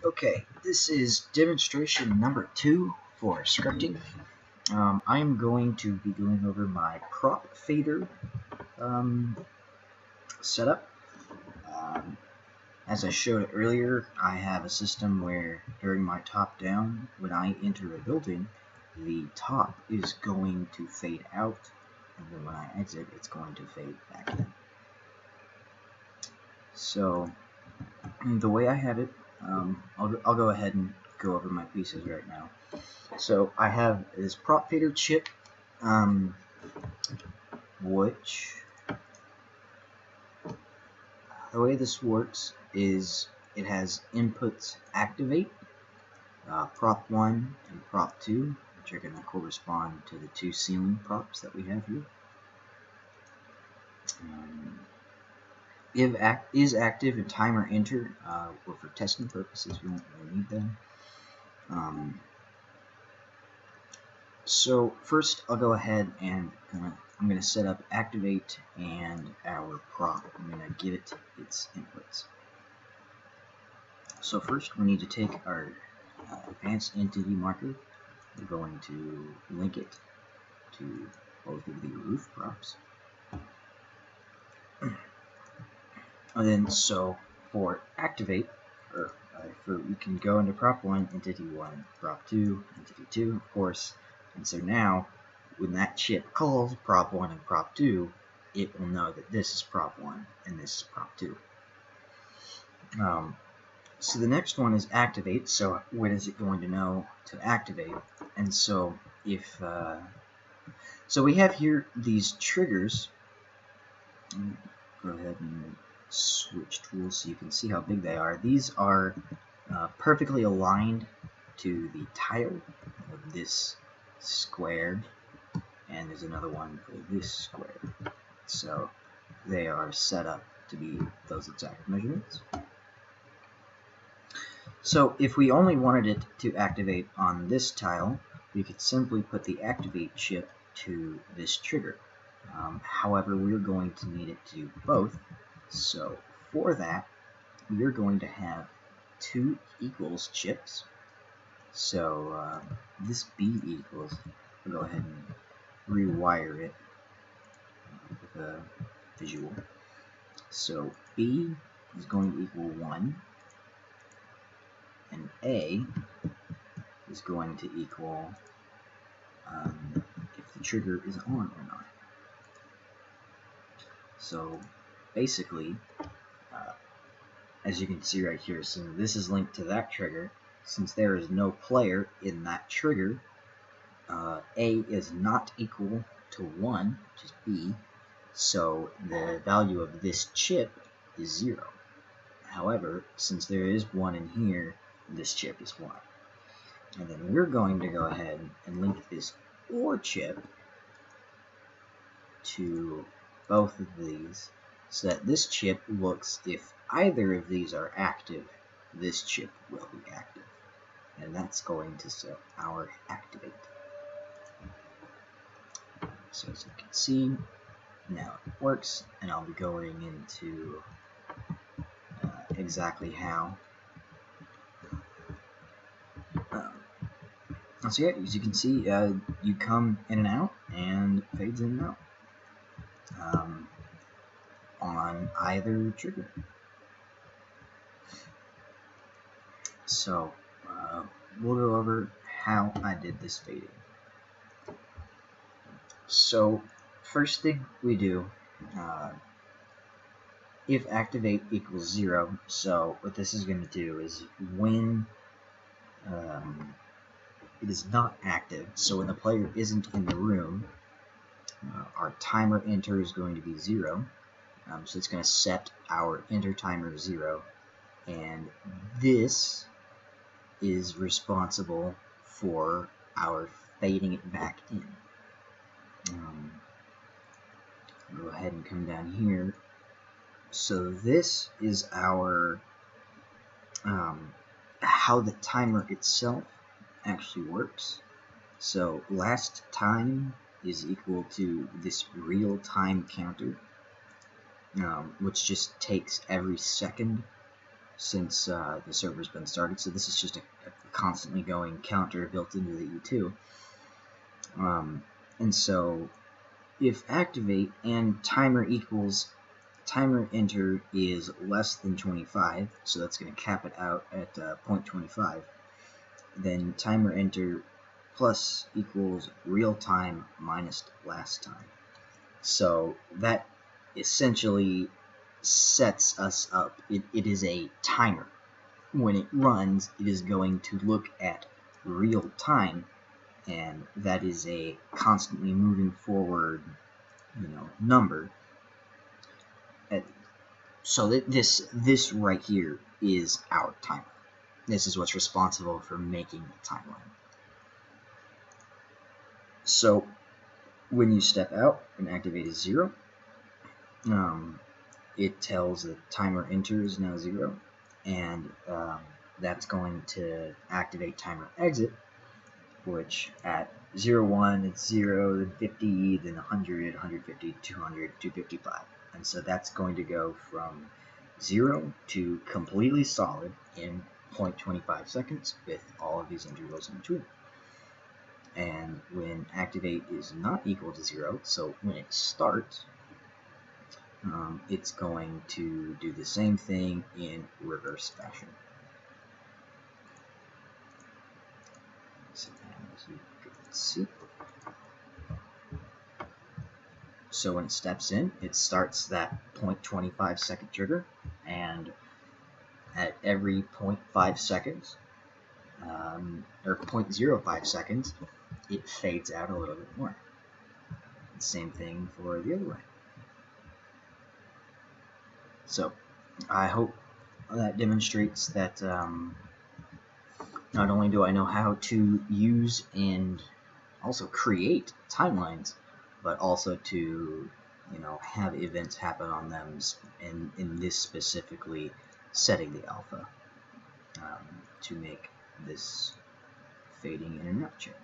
Okay, this is demonstration number 2 for scripting. I am going to be going over my prop fader setup. As I showed earlier, I have a system where during my top down, when I enter a building, the top is going to fade out, and then when I exit, it's going to fade back in. So the way I have it, I'll go ahead and go over my pieces right now. So I have this prop fader chip, which the way this works is it has inputs activate, prop 1 and prop 2, which are going to correspond to the two ceiling props that we have here. Is active and timer enter, or for testing purposes we won't really need them. So first I'll go ahead and I'm going to set up activate and our prop. I'm going to give it its inputs. So first we need to take our advanced entity marker. We're going to link it to both of the roof props. And then so for activate, we can go into prop 1, entity 1, prop 2, entity 2, of course. And so now, when that chip calls prop 1 and prop 2, it will know that this is prop 1 and this is prop 2. So the next one is activate. So when is it going to know to activate? And so if so we have here these triggers. Go ahead and switch tools so you can see how big they are. These are perfectly aligned to the tile of this square, and there's another one for this square. So they are set up to be those exact measurements. So if we only wanted it to activate on this tile, we could simply put the activate chip to this trigger. However, we're going to need it to do both. So for that, we're going to have two equals chips. So this B equals, we'll go ahead and rewire it with a visual. So B is going to equal 1, and A is going to equal if the trigger is on or not. So basically, as you can see right here, so this is linked to that trigger. Since there is no player in that trigger, A is not equal to 1, which is B, so the value of this chip is 0. However, since there is 1 in here, this chip is 1. And then we're going to go ahead and link this OR chip to both of these so that this chip looks, if either of these are active, this chip will be active. And that's going to set our activate. So as you can see, now it works, and I'll be going into exactly how. So yeah, as you can see, you come in and out, and it fades in and out on either trigger. So we'll go over how I did this fading. So first thing we do, if activate equals 0, so what this is going to do is when it is not active, so when the player isn't in the room, our timer enter is going to be 0. So it's going to set our enter timer to 0, and this is responsible for our fading it back in. Go ahead and come down here. So this is our how the timer itself actually works. So last time is equal to this real time counter, which just takes every second. since the server's been started. So this is just a constantly going counter built into the E2. And so if activate and timer equals timer enter is less than 25, so that's going to cap it out at 0.25, then timer enter plus equals real time minus last time. So that essentially sets us up. It is a timer. When it runs, it is going to look at real time, and that is a constantly moving forward, number. So this right here is our timer. This is what's responsible for making the timeline. So when you step out and activate is 0, it tells the timer enter is now 0, and that's going to activate timer exit, which at 0, 1, it's 0, then 50, then 100, 150, 200, 255. And so that's going to go from 0 to completely solid in 0.25 seconds with all of these intervals in between. And when activate is not equal to 0, so when it starts, it's going to do the same thing in reverse fashion. So as you can see, so when it steps in, it starts that 0.25 second trigger, and at every 0.5 seconds, or 0.05 seconds, it fades out a little bit more. Same thing for the other way. So I hope that demonstrates that not only do I know how to use and also create timelines, but also to have events happen on them, and in this specifically setting the alpha to make this fading in and out check.